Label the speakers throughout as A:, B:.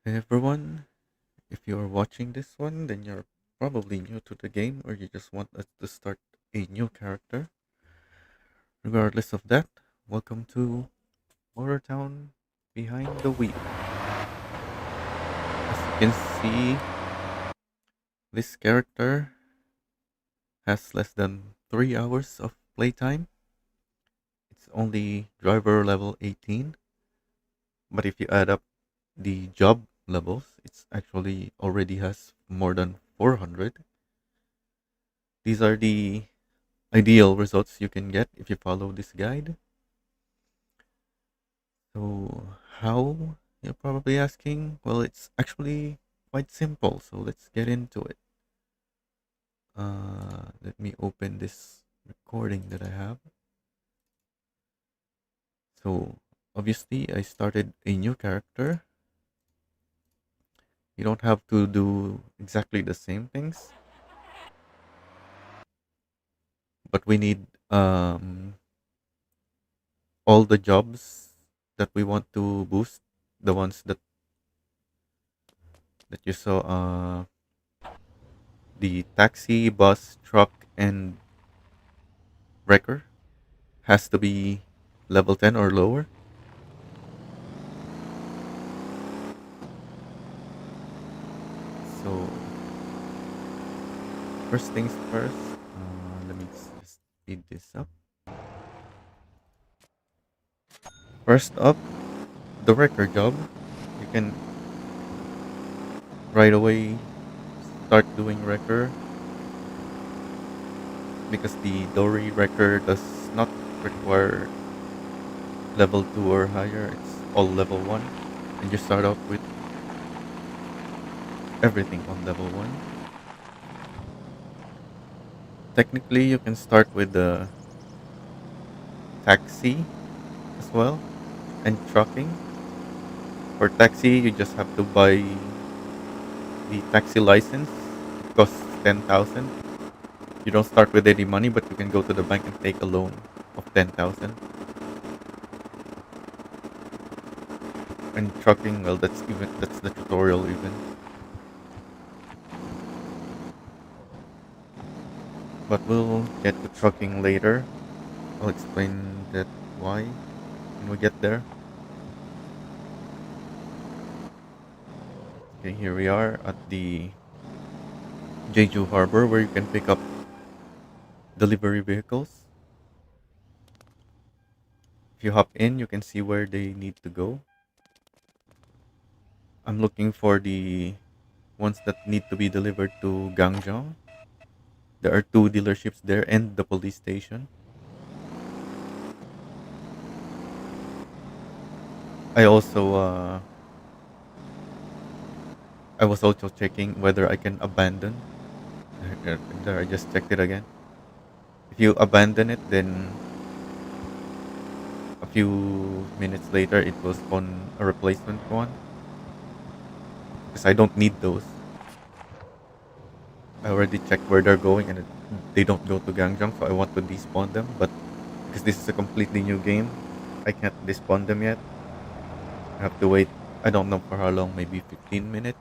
A: Hey everyone, if you're watching this one, then you're probably new to the game or you just want us to start a new character. Regardless of that, welcome to Horror Town Behind the Wheel. As you can see, this character has less than 3 hours of playtime. It's only driver level 18, but if you add up the job levels, it's actually already has more than 400. These are the ideal results you can get if you follow this guide. So, how you're probably asking? Well, it's actually quite simple. So, let's get into it. Let me open this recording that I have. So, obviously, I started a new character. You don't have to do exactly the same things, but we need all the jobs that we want to boost, the ones that you saw. The taxi, bus, truck, and wrecker has to be level 10 or lower. So, first things first, let me just speed this up. First up, the wrecker job. You can right away start doing wrecker because the Dory wrecker does not require level 2 or higher. It's all level 1. And you start off with everything on level 1. Technically, you can start with the taxi as well and trucking. For taxi, you just have to buy the taxi license. It costs 10,000. You don't start with any money, but you can go to the bank and take a loan of 10,000. And trucking, well, that's the tutorial even. But we'll get to trucking later. I'll explain that why when we get there. Okay, here we are at the Jeju Harbor where you can pick up delivery vehicles. If you hop in, you can see where they need to go. I'm looking for the ones that need to be delivered to Gang-Jung. There are two dealerships there and the police station. I also I was also checking whether I can abandon. There, I just checked it again. If you abandon it, then a few minutes later it will spawn a replacement one. Because I don't need those. I already checked where they're going and they don't go to Gangjang, so I want to despawn them. But because this is a completely new game, I can't despawn them yet. I have to wait. I don't know for how long, maybe 15 minutes.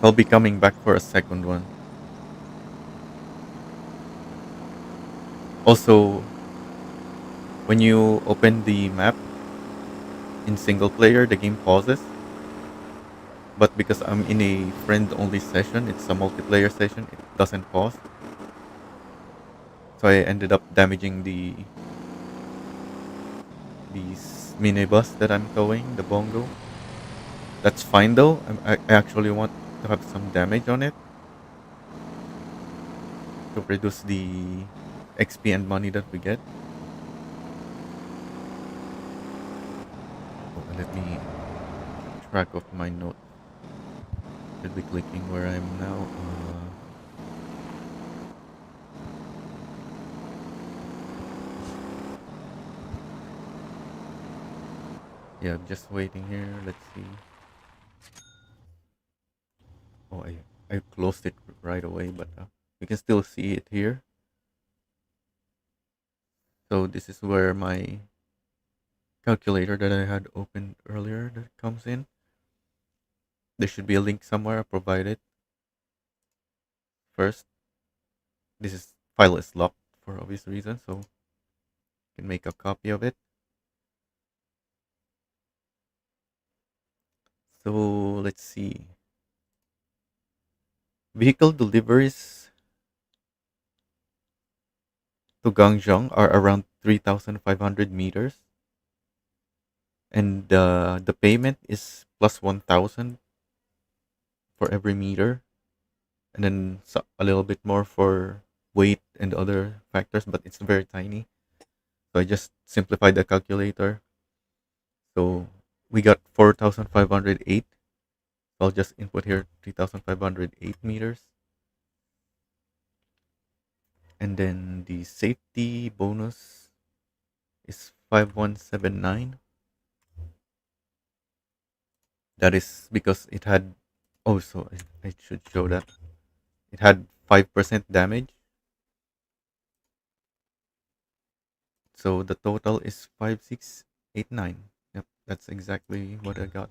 A: I'll be coming back for a second one. Also, when you open the map in single player, the game pauses. But because I'm in a friend only session, it's a multiplayer session, it doesn't pause. So I ended up damaging the minibus that I'm towing, the Bongo. That's fine though. I actually want to have some damage on it to reduce the XP and money that we get. Oh, let me keep track of my note. Should be clicking where I'm now. Yeah, I'm just waiting here. Let's see. Oh, I closed it right away, but you can still see it here. So this is where my calculator that I had opened earlier that comes in. There should be a link somewhere. I provide it first. This is file is locked for obvious reasons, so you can make a copy of it. So let's see. Vehicle deliveries to Gang-Jung are around 3,500 meters, and the payment is plus 1,000 for every meter, and then a little bit more for weight and other factors, but it's very tiny. So I just simplified the calculator. So we got 4,508. I'll just input here 3,508 meters. And then the safety bonus is 5179. That is because it had, oh, so I should show that. It had 5% damage. So the total is 5689. Yep, that's exactly what I got.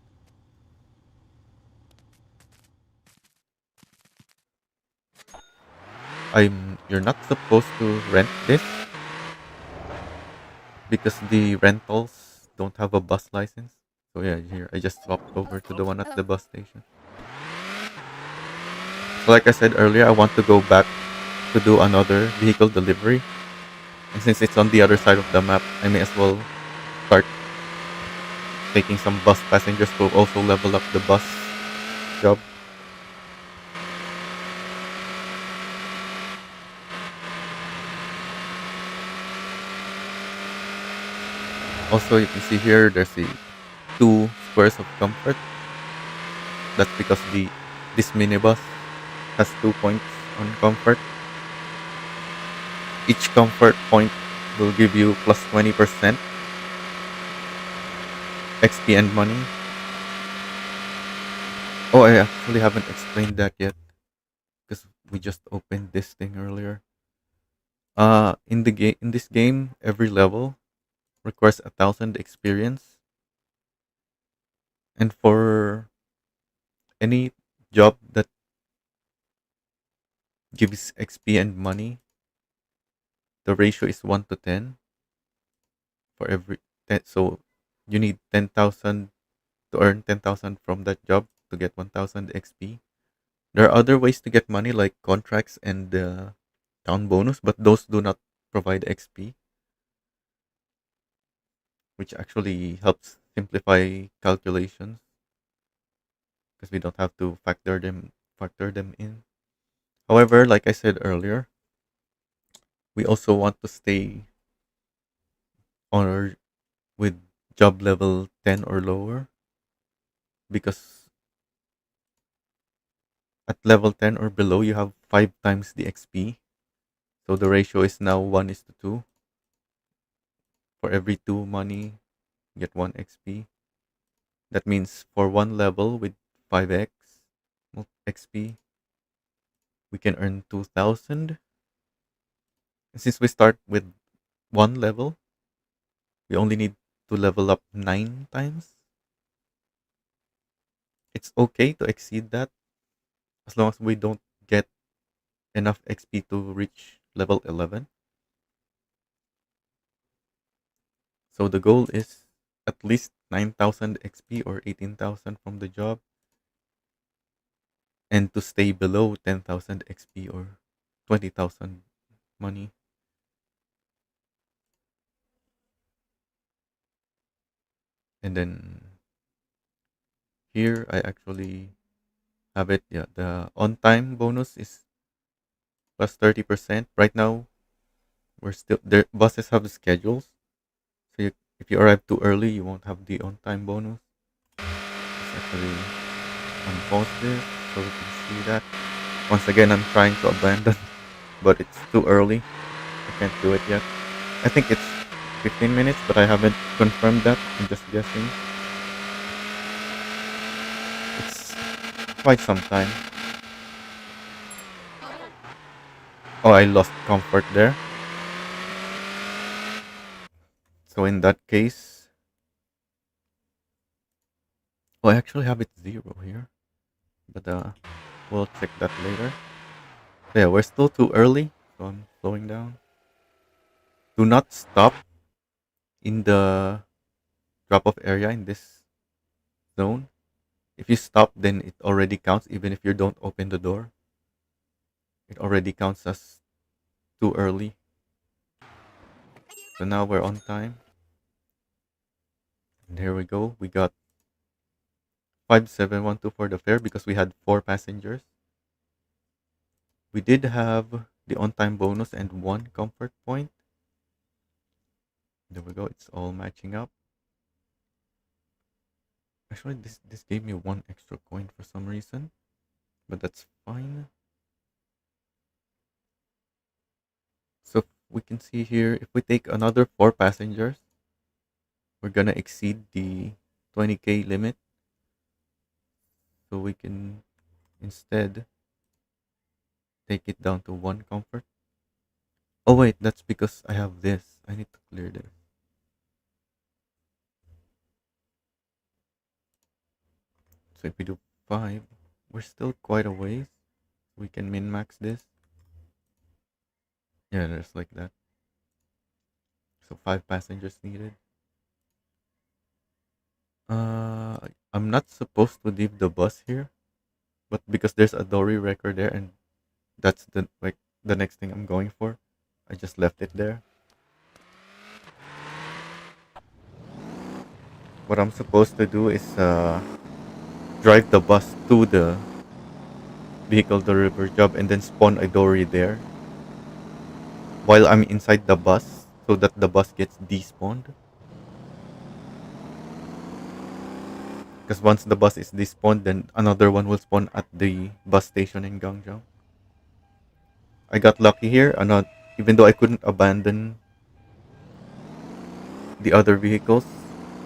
A: You're not supposed to rent this because the rentals don't have a bus license. So yeah, here I just swapped over to the one at the bus station. So like I said earlier, I want to go back to do another vehicle delivery. And since it's on the other side of the map, I may as well start taking some bus passengers to also level up the bus job. Also, you can see here there's the two squares of comfort. That's because the this minibus has 2 points on comfort. Each comfort point will give you plus 20% XP and money. Oh, I actually haven't explained that yet because we just opened this thing earlier. In this game, every level requires 1,000 experience, and for any job that gives XP and money, the ratio is 1 to 10 for every 10. So you need 10,000 to earn 10,000 from that job to get 1,000 XP. There are other ways to get money like contracts and town bonus, but those do not provide XP, which actually helps simplify calculations because we don't have to factor them in. However, like I said earlier, we also want to stay on with job level 10 or lower because at level 10 or below you have 5 times the XP. So the ratio is now 1 is to 2. For every 2 money, you get 1 XP. That means for one level with 5x XP, we can earn 2,000. And since we start with one level, we only need to level up 9 times. It's okay to exceed that as long as we don't get enough XP to reach level 11. So the goal is at least 9,000 XP or 18,000 from the job and to stay below 10,000 XP or 20,000 money. And then here I actually have it. Yeah, the on time bonus is plus 30%. Right now, we're still there. Buses have schedules. So if you arrive too early, you won't have the on time bonus. Let's actually unpause this so we can see that. Once again, I'm trying to abandon, but it's too early. I can't do it yet. I think it's 15 minutes, but I haven't confirmed that. I'm just guessing. It's quite some time. Oh, I lost comfort there. So in that case, Oh, I actually have it 0 here, but we'll check that later. Yeah, we're still too early, so I'm slowing down. Do not stop in the drop-off area in this zone. If you stop, then it already counts, even if you don't open the door. It already counts as too early. So now we're on time. And here we go. We got 5712 for the fare because we had 4 passengers. We did have the on-time bonus and 1 comfort point. There we go. It's all matching up. Actually, this gave me 1 extra coin for some reason, but that's fine. So we can see here, if we take another 4 passengers, we're gonna exceed the 20K limit. So we can instead take it down to 1 comfort. Oh wait, that's because I have this. I need to clear this. So if we do 5, we're still quite a ways. We can min-max this. Yeah, there's like that. So 5 passengers needed. I'm not supposed to leave the bus here, but because there's a Dory record there, and that's the next thing I'm going for, I just left it there. What I'm supposed to do is drive the bus to the vehicle delivery job and then spawn a Dory there while I'm inside the bus so that the bus gets despawned. Because once the bus is despawned, then another one will spawn at the bus station in Gang-Jung. I got lucky here, even though I couldn't abandon the other vehicles,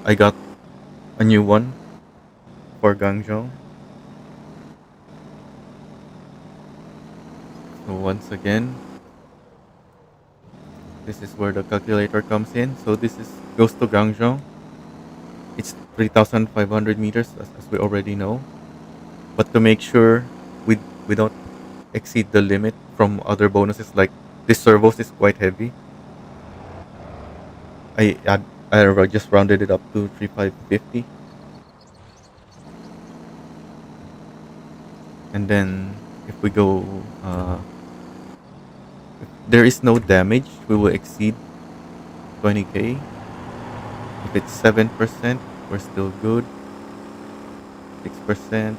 A: I got a new one for Gwangjin. So once again, this is where the calculator comes in. So this is goes to Gwangjin. It's 3,500 meters, as we already know. But to make sure we don't exceed the limit from other bonuses, like this servos is quite heavy. I just rounded it up to 3,550, and then if we go, if there is no damage, we will exceed 20K. If it's 7%, we're still good. 6%.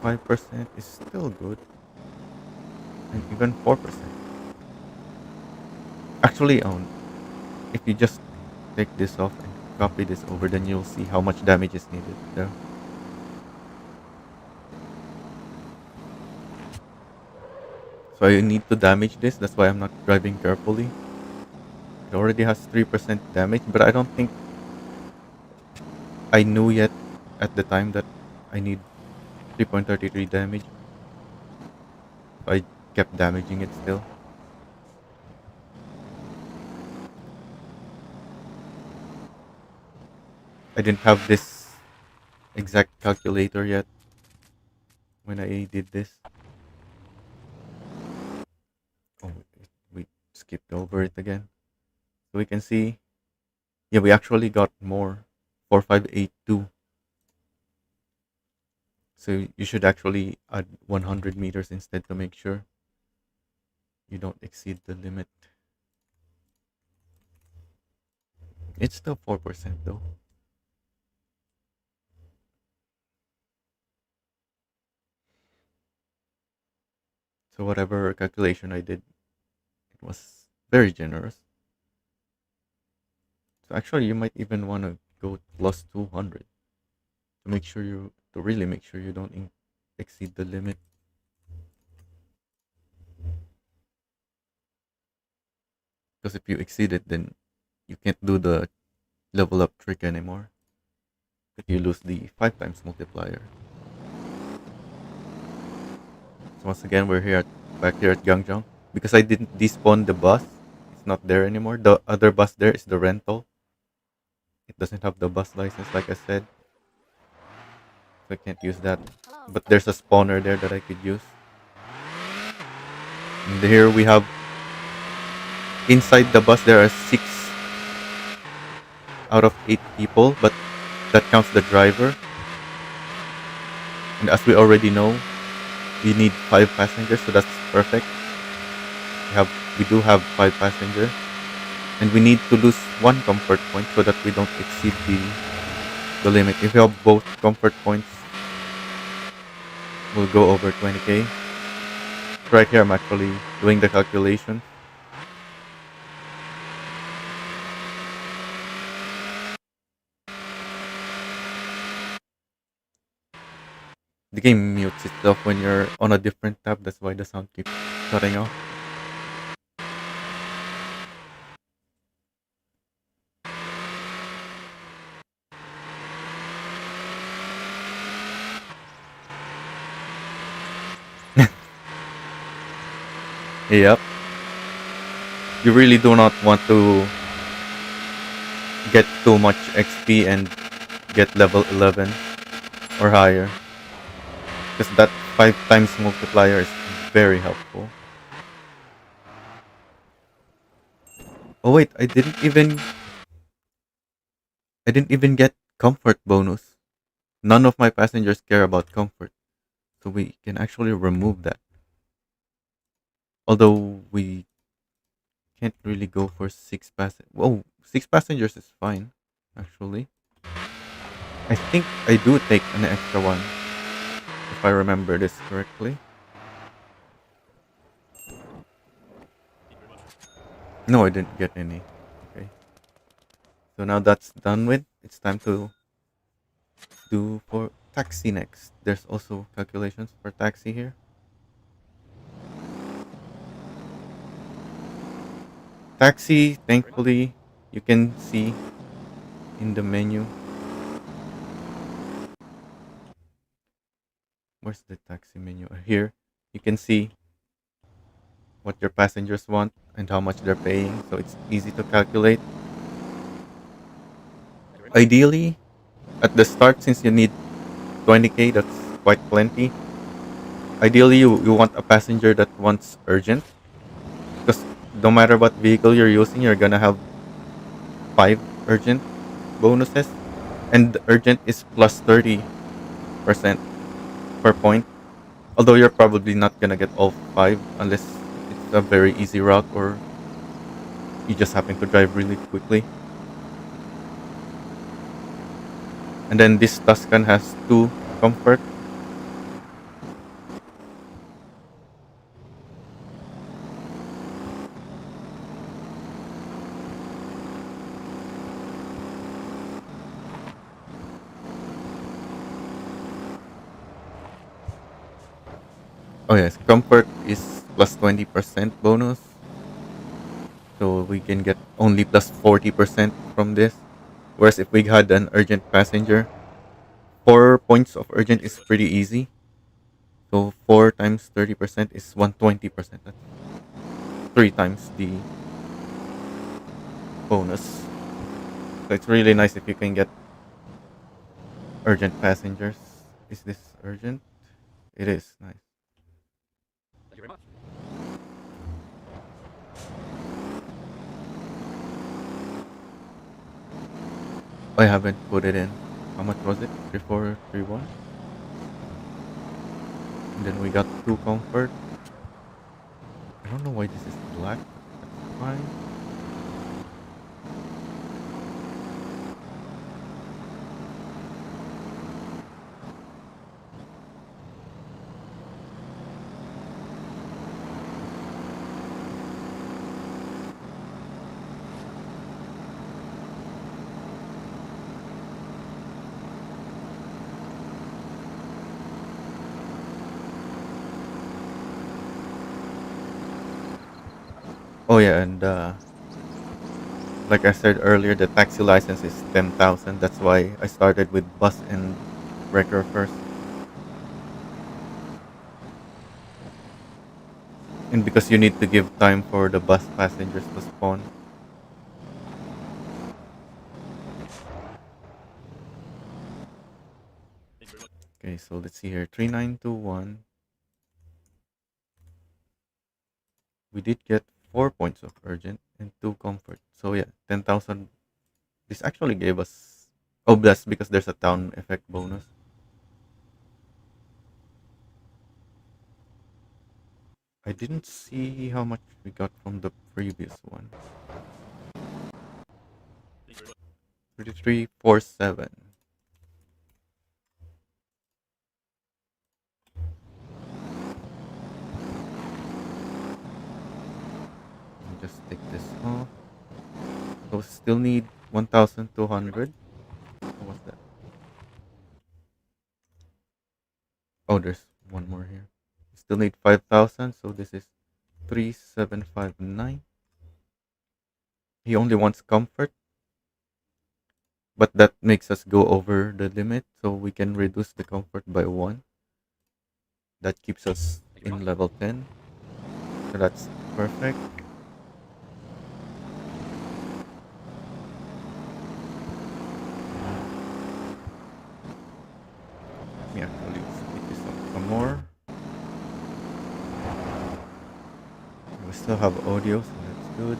A: 5% is still good, and even 4%. Actually, if you just take this off and copy this over, then you'll see how much damage is needed there. So I need to damage this. That's why I'm not driving carefully. It already has 3% damage, but I don't think I knew yet at the time that I need 3.33 damage. So I kept damaging it still. I didn't have this exact calculator yet when I did this. Oh, we skipped over it again. So we can see, yeah, we actually got more. 4582. So you should actually add 100 meters instead to make sure you don't exceed the limit. It's still 4% though. So whatever calculation I did, it was very generous. So actually you might even want to go plus 200 to really make sure you don't exceed the limit. Because if you exceed it, then you can't do the level up trick anymore. If you lose the 5 times multiplier. So once again, back here at Gang-Jung. Because I didn't despawn the bus, It's not there anymore. The other bus there is the rental. It doesn't have the bus license, like I said, so I can't use that. But there's a spawner there that I could use. And here we have inside the bus there are 6 out of 8 people, but that counts the driver. And as we already know, we need 5 passengers, so that's perfect. We do have 5 passengers, and we need to lose one comfort point so that we don't exceed the limit. If we have both comfort points, we'll go over 20k. Right here, I'm actually doing the calculation. The game mutes itself when you're on a different tab. That's why the sound keeps cutting off. Yep. You really do not want to get too much XP and get level 11 or higher, because that 5 times multiplier is very helpful. Oh wait, I didn't even get comfort bonus. None of my passengers care about comfort, so we can actually remove that. Although we can't really go for 6 passengers. Whoa, 6 passengers is fine, actually. I think I do take an extra one, if I remember this correctly. No, I didn't get any. Okay. So now that's done with, it's time to do for taxi next. There's also calculations for taxi here. Taxi, thankfully, you can see in the menu. Where's the taxi menu? Here, you can see what your passengers want and how much they're paying, so it's easy to calculate. Ideally, at the start, since you need 20k, that's quite plenty. Ideally, you want a passenger that wants urgent, because no matter what vehicle you're using, you're gonna have 5 urgent bonuses, and urgent is plus 30% per point. Although you're probably not gonna get all 5 unless it's a very easy route or you just happen to drive really quickly. And then this Tuscan has 2 comfort. Oh yes, comfort is plus 20% bonus. So we can get only plus 40% from this. Whereas if we had an urgent passenger, 4 points of urgent is pretty easy. So 4 times 30% is 120%. That's 3 times the bonus. So it's really nice if you can get urgent passengers. Is this urgent? It is nice. I haven't put it in. How much was it? 3431. And then we got 2 comfort. I don't know why this is black, but that's fine. Oh yeah, and like I said earlier, the taxi license is 10,000. That's why I started with bus and wrecker first. And because you need to give time for the bus passengers to spawn. Okay, so let's see here. 3921. We did get 4 points of urgent and 2 comfort. So yeah, 10,000. This actually gave us. Oh, that's because there's a town effect bonus. I didn't see how much we got from the previous one. 3347. Just take this off. So still need 1,200. What's that? Oh, there's one more here. Still need 5,000. So this is 3759. He only wants comfort, but that makes us go over the limit. So we can reduce the comfort by 1. That keeps us in level 10. So that's perfect. Let me actually speed this up some more. We still have audio, so that's good.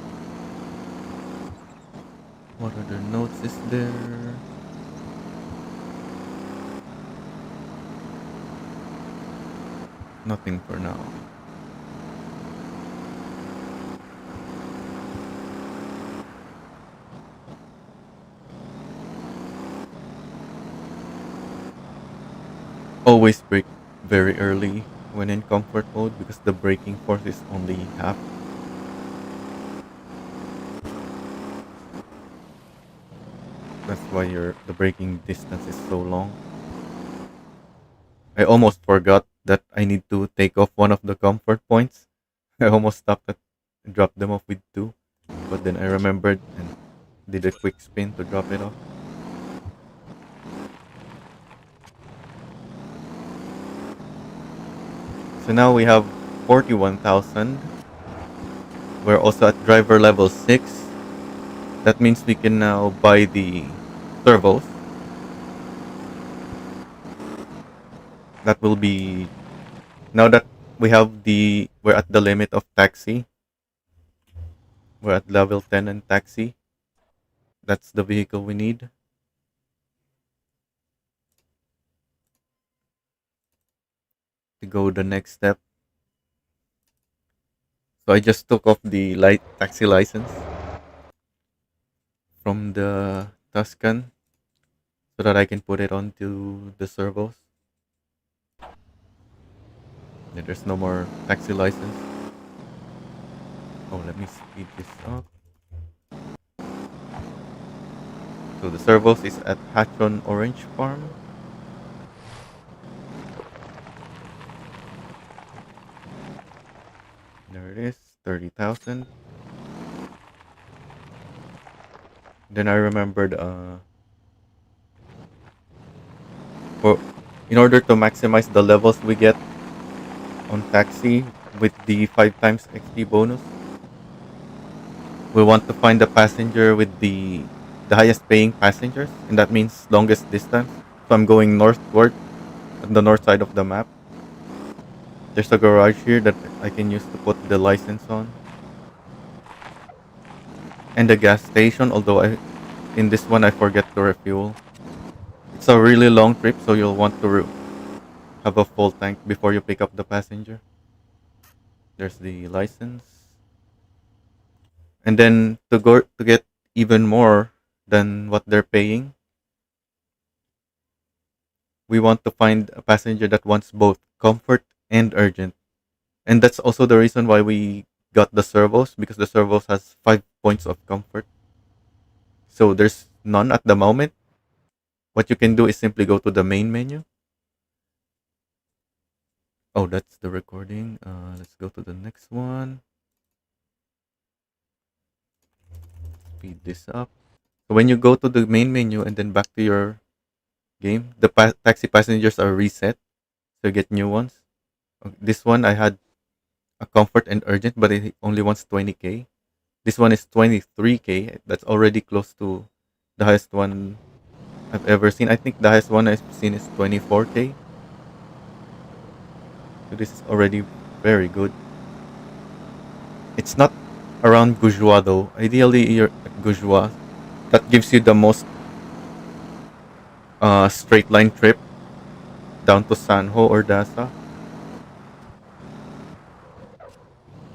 A: What other notes is there? Nothing for now. Always brake very early when in comfort mode because the braking force is only half. That's why the braking distance is so long. I almost forgot that I need to take off one of the comfort points. I almost stopped at dropped them off with 2, but then I remembered and did a quick spin to drop it off. So now we have 41,000. We're also at driver level 6. That means we can now buy the servos. That will be now that we're at the limit of taxi. We're at level 10 in taxi. That's the vehicle we need. To go the next step. So I just took off the light taxi license from the Tuscan so that I can put it onto the servos. Yeah, there's no more taxi license. Oh, let me speed this up. So the servos is at Hatchon Orange Farm. There it is, 30,000. Then I remembered for in order to maximize the levels we get on taxi with the 5 times XP bonus, we want to find the passenger with the highest paying passengers, and that means longest distance. So I'm going northward on the north side of the map. There's a garage here that I can use to put the license on. And the gas station, although in this one I forget to refuel. It's a really long trip, so you'll want to have a full tank before you pick up the passenger. There's the license. And then to get even more than what they're paying, we want to find a passenger that wants both comfort and urgent. And that's also the reason why we got the servos, because the servos has 5 points of comfort. So there's none at the moment. What you can do is simply go to the main menu. Oh, that's the recording. Let's go to the next one. Speed this up. So when you go to the main menu and then back to your game, the taxi passengers are reset. So you get new ones. This one I had a comfort and urgent, but it only wants 20k. This one is 23k. That's already close to the highest one I've ever seen. I think the highest one I've seen is 24k. So this is already very good. It's not around Gujwa though. Ideally, you're at Gujwa. That gives you the most straight line trip down to Sanho or Dasa,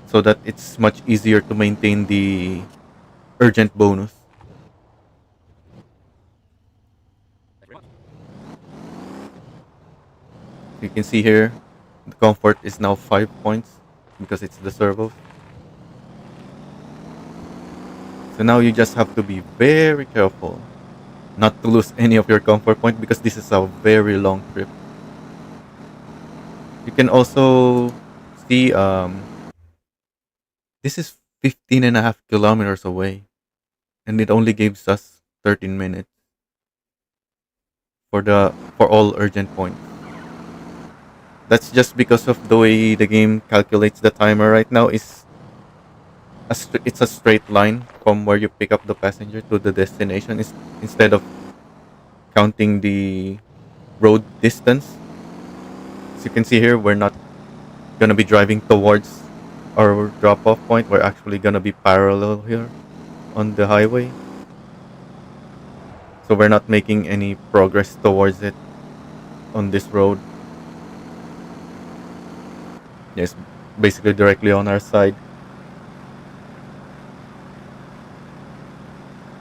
A: so that it's much easier to maintain the urgent bonus. You can see here, the comfort is now 5 points because it's the servos. So now you just have to be very careful not to lose any of your comfort point because this is a very long trip. You can also see this is 15.5 kilometers away, and it only gives us 13 minutes for all urgent points. That's just because of the way the game calculates the timer right now. Is it's a straight line from where you pick up the passenger to the destination, is instead of counting the road distance. As you can see here, we're not gonna be driving towards our drop off point. We're actually gonna be parallel here on the highway. So we're not making any progress towards it on this road. Yes, basically directly on our side.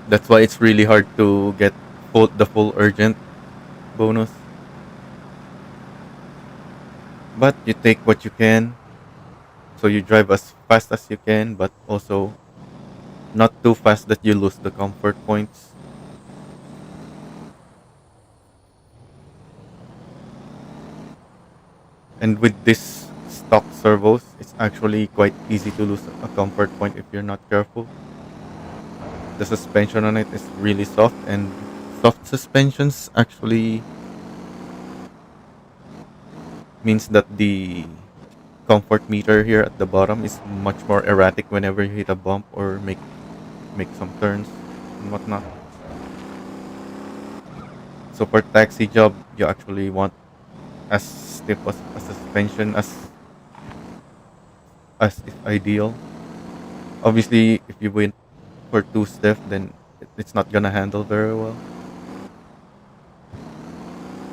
A: That's why it's really hard to get the full urgent bonus. But you take what you can. So you drive as fast as you can, but also not too fast that you lose the comfort points. And with this stock servos, it's actually quite easy to lose a comfort point if you're not careful. The suspension on it is really soft, and soft suspensions actually means that the comfort meter here at the bottom is much more erratic whenever you hit a bump or make some turns and whatnot. So for taxi job, you actually want as stiff as a suspension as if ideal. Obviously, if you went for too stiff, then it's not gonna handle very well.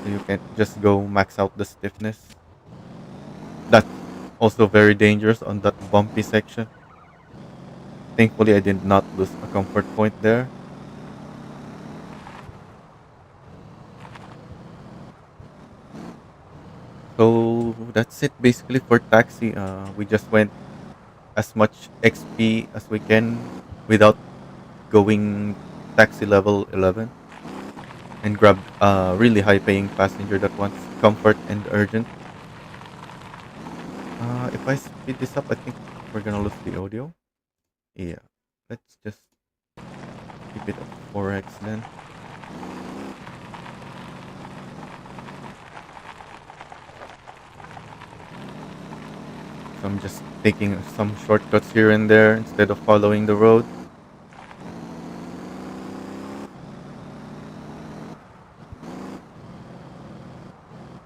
A: So you can't just go max out the stiffness. That's also very dangerous on that bumpy section. Thankfully, I did not lose a comfort point there. So that's it basically for taxi. We just went as much XP as we can without going taxi level 11, and grabbed a really high paying passenger that wants comfort and urgent. If I speed this up, I think we're gonna lose the audio. Yeah, let's just keep it at 4x then. So I'm just taking some shortcuts here and there instead of following the road.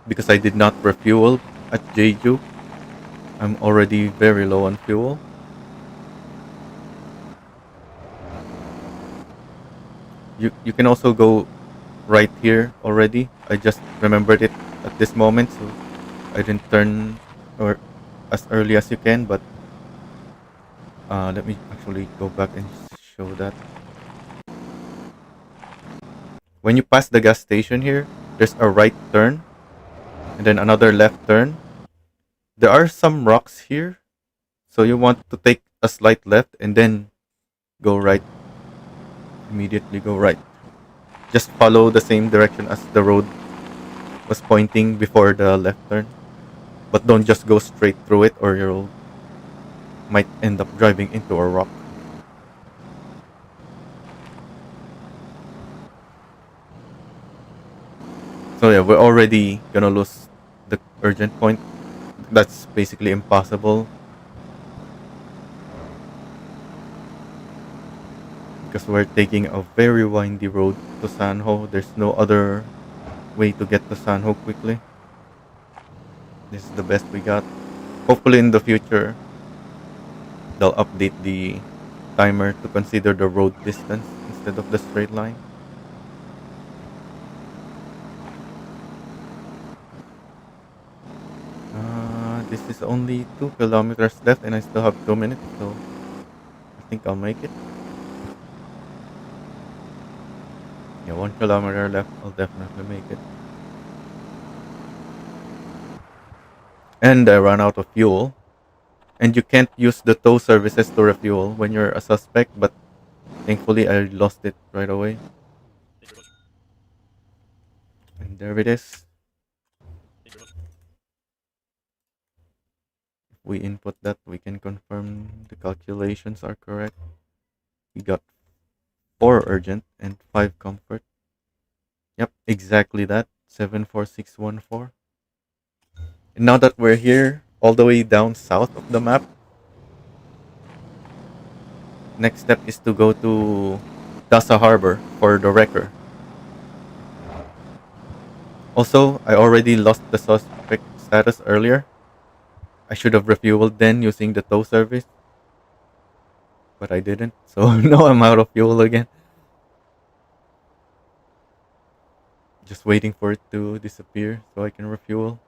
A: Because I did not refuel at Jeju, I'm already very low on fuel. You can also go right here already. I just remembered it at this moment, so I didn't turn or as early as you can. But let me actually go back and show that. When you pass the gas station here, there's a right turn and then another left turn. There are some rocks here, so you want to take a slight left and then go right. Immediately go right. Just follow the same direction as the road was pointing before the left turn. But don't just go straight through it or you might end up driving into a rock. So yeah, we're already gonna lose the urgent point. That's basically impossible because we're taking a very windy road to Sanho. There's no other way to get to Sanho quickly. This is the best we got. Hopefully in the future they'll update the timer to consider the road distance instead of the straight line. This is only 2 kilometers left and I still have 2 minutes, so I think I'll make it. Yeah, 1 kilometer left. I'll definitely make it. And I ran out of fuel. And you can't use the tow services to refuel when you're a suspect, but thankfully I lost it right away. And there it is. If we input that, we can confirm the calculations are correct. We got 4 urgent and 5 comfort. Yep, exactly that. 74614. And now that we're here, all the way down south of the map, next step is to go to Dasa Harbor for the wrecker. Also, I already lost the suspect status earlier. I should have refueled then using the tow service, but I didn't. So now I'm out of fuel again. Just waiting for it to disappear so I can refuel.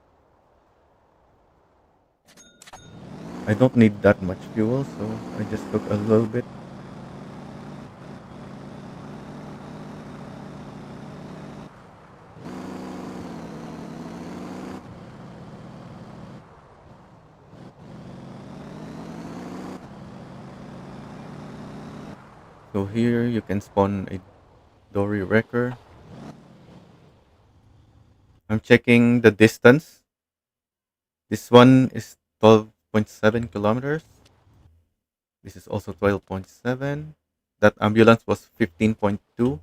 A: I don't need that much fuel, so I just took a little bit. So here you can spawn a Dory wrecker. I'm checking the distance. This one is 12.7 kilometers. This is also 12.7. That ambulance was 15.2.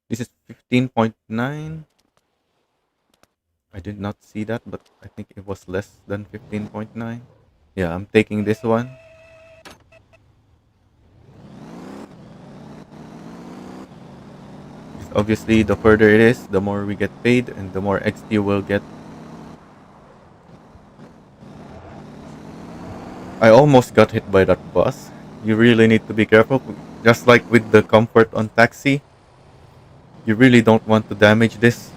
A: This is 15.9. I did not see that, but I think it was less than 15.9. Yeah, I'm taking this one. Obviously, the further it is, the more we get paid and the more XP we'll get. I almost got hit by that bus. You really need to be careful. Just like with the comfort on taxi, you really don't want to damage this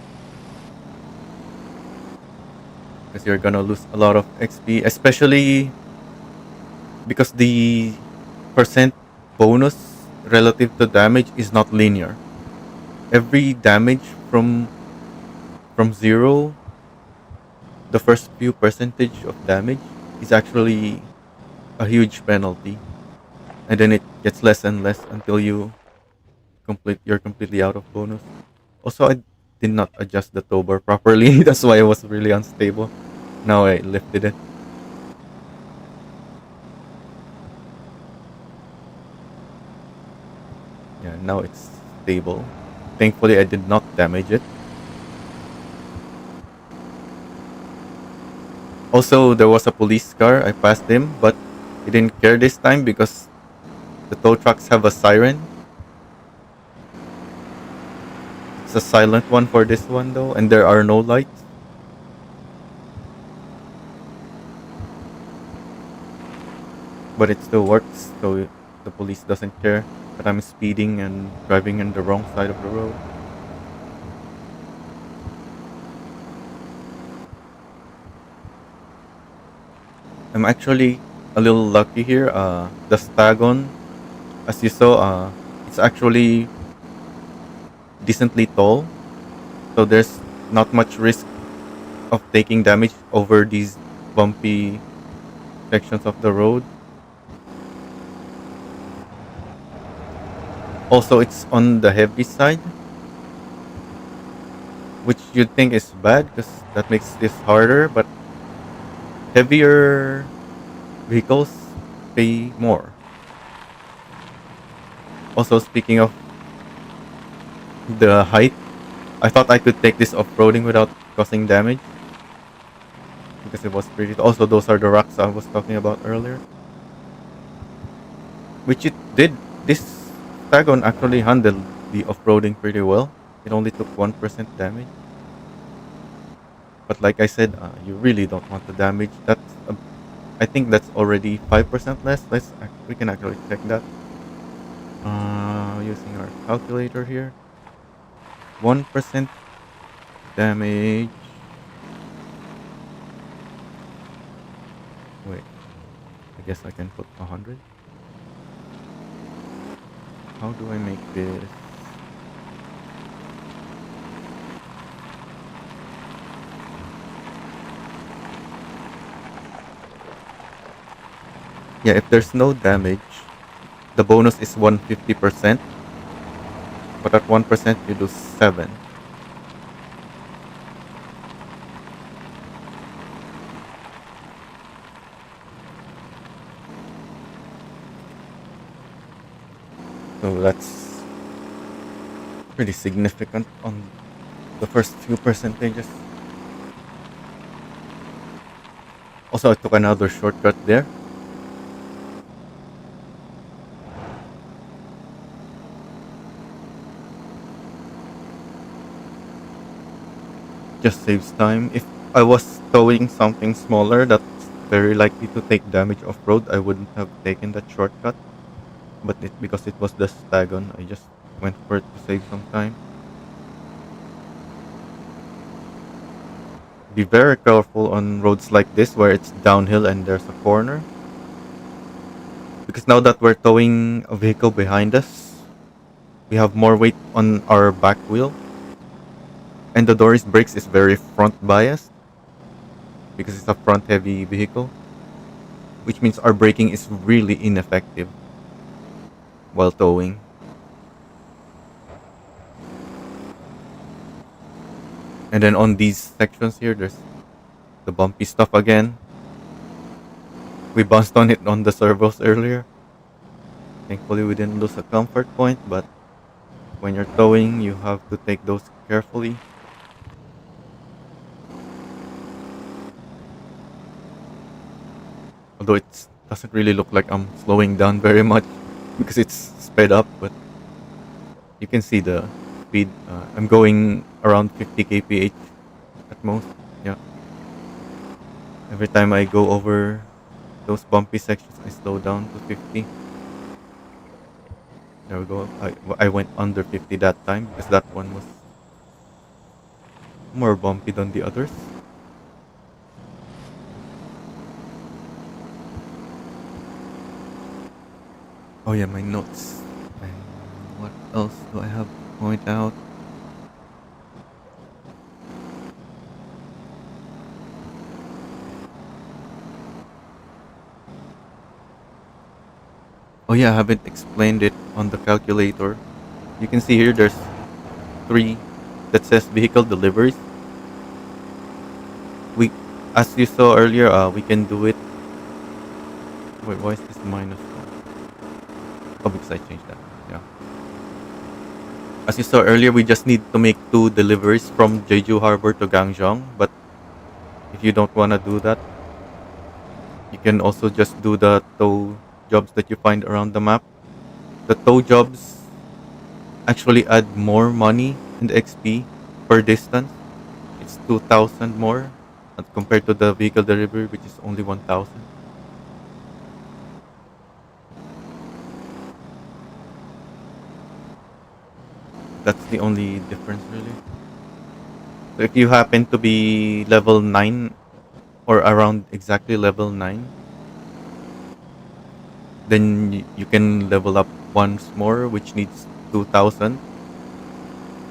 A: because you're gonna lose a lot of XP, especially because the percent bonus relative to damage is not linear. Every damage from zero, the first few percentage of damage is actually a huge penalty, and then it gets less and less until you're completely out of bonus. Also, I did not adjust the tow bar properly. That's why it was really unstable. Now I lifted it. Yeah, now it's stable. Thankfully, I did not damage it. Also, there was a police car. I passed him, but he didn't care this time because the tow trucks have a siren. It's a silent one for this one though, and there are no lights. But it still works, so the police doesn't care that I'm speeding and driving in the wrong side of the road. I'm actually a little lucky here. The Stagon, as you saw, it's actually decently tall, so there's not much risk of taking damage over these bumpy sections of the road. Also, it's on the heavy side, which you'd think is bad because that makes this harder, but heavier vehicles pay more. Also, speaking of the height, I thought I could take this off-roading without causing damage because it was pretty. Also, those are the rocks I was talking about earlier, which it did. This Stagon actually handled the off-roading pretty well. It only took 1% damage. But like I said, you really don't want the damage. I think that's already 5% less. We can actually check that. Using our calculator here. 1% damage. Wait, I guess I can put 100. How do I make this? Yeah, if there's no damage, the bonus is 150%, but at 1% you do 7. So that's pretty significant on the first few percentages. Also, I took another shortcut there. Just saves time. If I was towing something smaller that's very likely to take damage off road, I wouldn't have taken that shortcut. But because it was the Stagon, I just went for it to save some time. Be very careful on roads like this where it's downhill and there's a corner. Because now that we're towing a vehicle behind us, we have more weight on our back wheel. And the Dory's brakes is very front biased because it's a front heavy vehicle, which means our braking is really ineffective while towing. And then on these sections here, there's the bumpy stuff again. We bounced on it on the servos earlier. Thankfully, we didn't lose a comfort point, but when you're towing, you have to take those carefully. Although it doesn't really look like I'm slowing down very much because it's sped up, but you can see the speed. I'm going around 50 kph at most. Yeah. Every time I go over those bumpy sections, I slow down to 50. There we go. I went under 50 that time because that one was more bumpy than the others. Oh yeah, my notes. And what else do I have to point out? Oh yeah, I haven't explained it on the calculator. You can see here there's 3 that says vehicle deliveries. We, as you saw earlier, we can do it. Wait, why is this minus one? Oh, because I changed that. Yeah. As you saw earlier, we just need to make 2 deliveries from Jeju Harbor to Gang-Jung. But if you don't want to do that, you can also just do the tow jobs that you find around the map. The tow jobs actually add more money and XP per distance. It's 2,000 more as compared to the vehicle delivery, which is only 1,000. That's the only difference, really. So if you happen to be level 9 or around exactly level 9, then you can level up once more, which needs 2,000.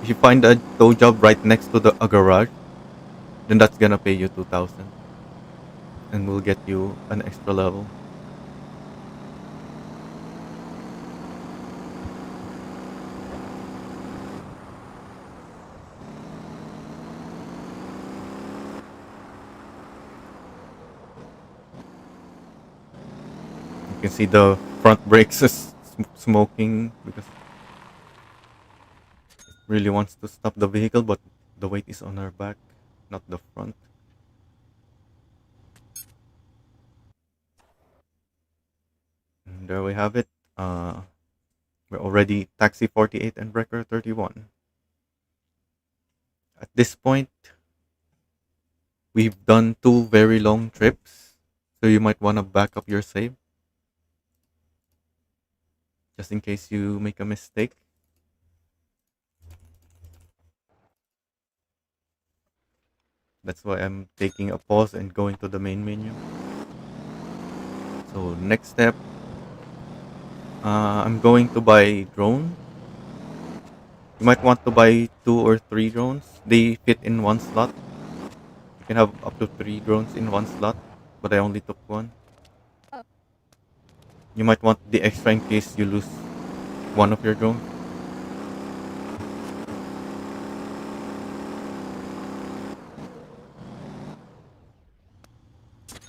A: If you find a tow job right next to a garage, then that's gonna pay you 2,000 and will get you an extra level. You can see the front brakes is smoking because it really wants to stop the vehicle, but the weight is on our back, not the front. And there we have it. We're already taxi 48 and wrecker 31. At this point, we've done two very long trips, so you might want to back up your save just in case you make a mistake. That's why I'm taking a pause and going to the main menu. So next step, I'm going to buy drone. You might want to buy two or three drones. They fit in one slot. You can have up to three drones in one slot, but I only took one. You might want the extra in case you lose one of your drones.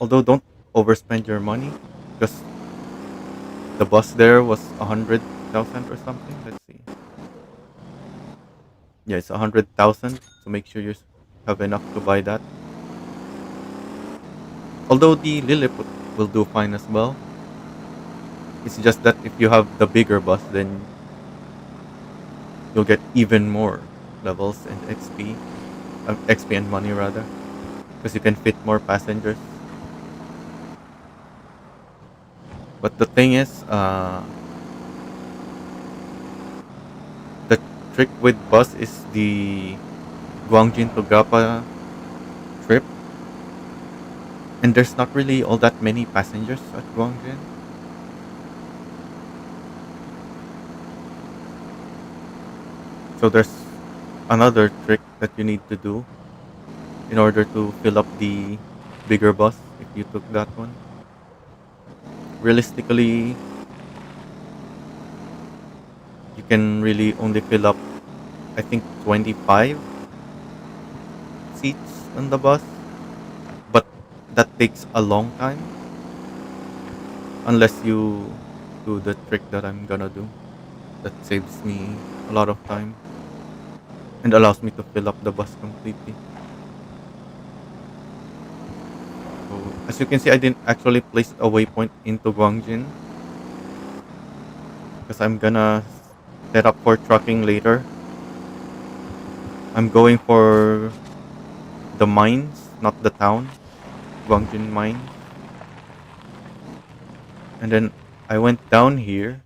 A: Although don't overspend your money, because the bus there was 100,000 or something. Let's see. Yeah, it's 100,000. So make sure you have enough to buy that. Although the Liliput will do fine as well. It's just that if you have the bigger bus, then you'll get even more levels and XP and money rather, because you can fit more passengers. But the thing is, the trick with bus is the Gwangjin to Gapa trip, and there's not really all that many passengers at Gwangjin. So there's another trick that you need to do in order to fill up the bigger bus if you took that one. Realistically, you can really only fill up, I think, 25 seats on the bus, but that takes a long time unless you do the trick that I'm gonna do. That saves me a lot of time and allows me to fill up the bus completely. So as you can see, I didn't actually place a waypoint into Gwangjin because I'm gonna set up for trucking later. I'm going for the mines, not the town, Gwangjin mine. And then I went down here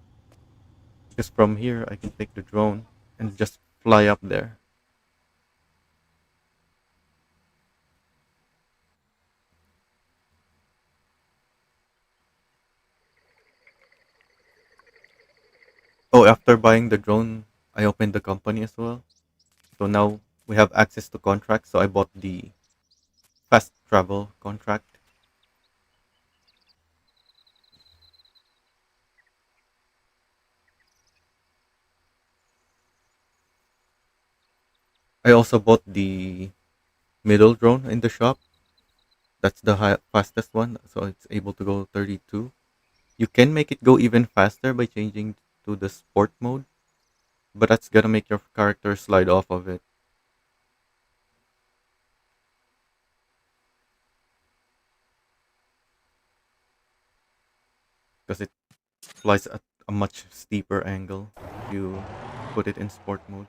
A: because from here I can take the drone and just fly up there. Oh, after buying the drone, I opened the company as well. So now we have access to contracts. So I bought the fast travel contract. I also bought the middle drone in the shop. That's the fastest one. So it's able to go 32. You can make it go even faster by changing to the sport mode, but that's gonna make your character slide off of it because it flies at a much steeper angle if you put it in sport mode.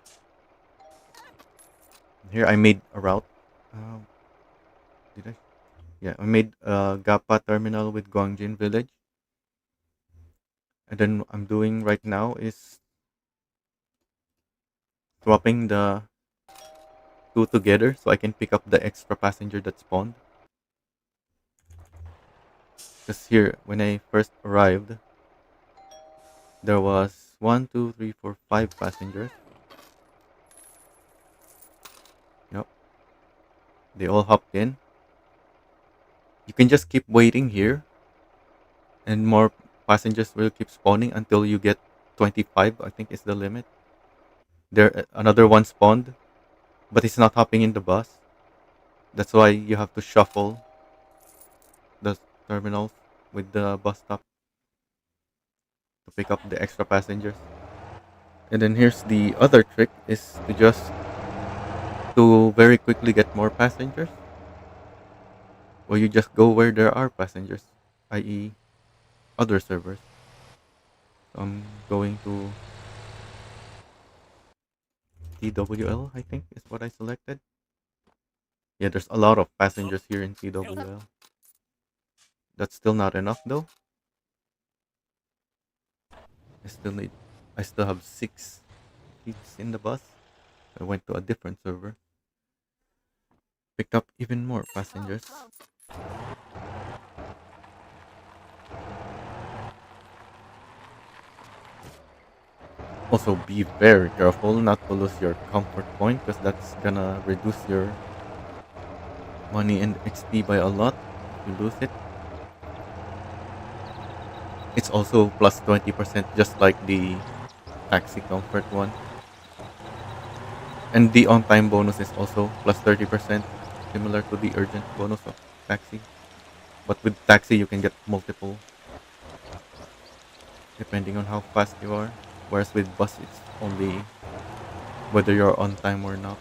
A: Here I made a route. Uh, did I? Yeah, I made a Gapa terminal with Gwangjin village. And then what I'm doing right now is swapping the two together so I can pick up the extra passenger that spawned. Because here, when I first arrived, there was one, two, three, four, five passengers. Yep, they all hopped in. You can just keep waiting here, and more passengers will keep spawning until you get 25. I think is the limit. There, another one spawned, but it's not hopping in the bus. That's why you have to shuffle the terminals with the bus stop to pick up the extra passengers. And then here's the other trick is to just to very quickly get more passengers. Or you just go where there are passengers, i.e. other servers. I'm going to TWL, I think is what I selected. Yeah, there's a lot of passengers here in TWL. That's still not enough though. I still need I still have 6 seats in the bus. I went to a different server. Picked up even more passengers. Also be very careful not to lose your comfort point because that's gonna reduce your money and XP by a lot if you lose it. It's also plus 20% just like the taxi comfort one. And the on time bonus is also plus 30%, similar to the urgent bonus of taxi. But with taxi, you can get multiple depending on how fast you are. Whereas with bus, it's only whether you're on time or not.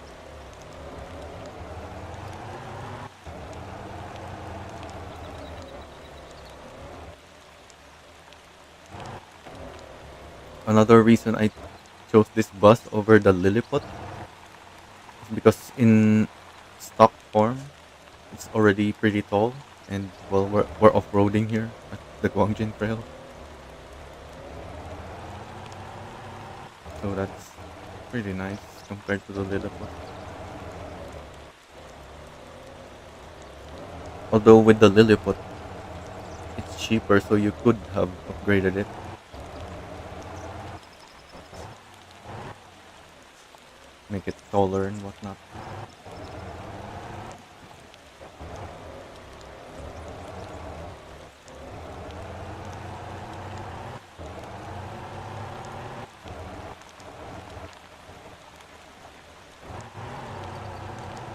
A: Another reason I chose this bus over the Liliput is because in stock form, it's already pretty tall. And well, we're off roading here at the Gwangjin Trail. So that's pretty nice compared to the Lilliput. Although with the Lilliput, it's cheaper, so you could have upgraded it. Make it taller and whatnot.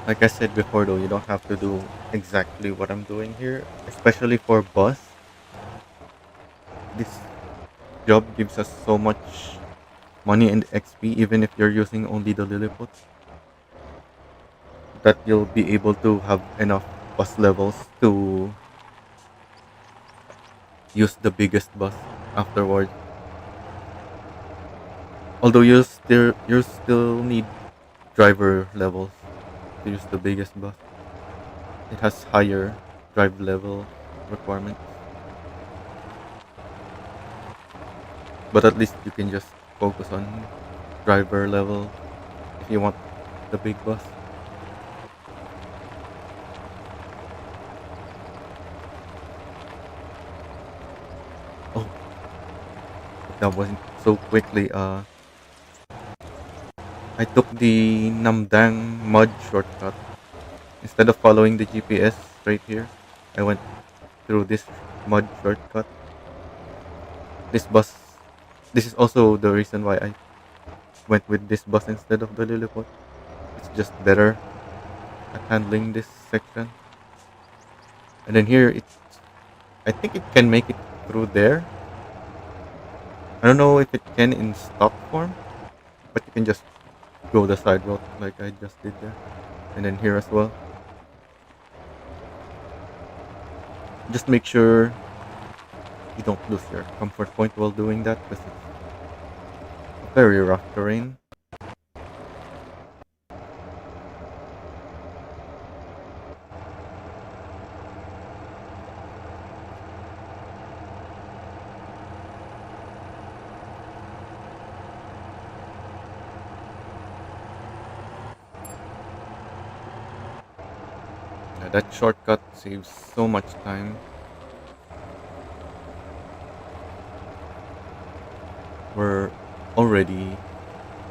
A: Like I said before though, you don't have to do exactly what I'm doing here. Especially for bus. This job gives us so much money and XP even if you're using only the Lilliput. That you'll be able to have enough bus levels to use the biggest bus afterward. Although you still need driver levels to use the biggest bus. It has higher drive level requirements. But at least you can just focus on driver level if you want the big bus. Oh, that wasn't so quickly. I took the Namdang mud shortcut. Instead of following the GPS straight here, I went through this mud shortcut. This bus, this is also the reason why I went with this bus instead of the Lilliput. It's just better at handling this section. And then here, I think it can make it through there. I don't know if it can in stock form, but you can just go the side road like I just did there. And then here as well. Just make sure you don't lose your comfort point while doing that because it's very rough terrain. Yeah, that shortcut saves so much time. We're already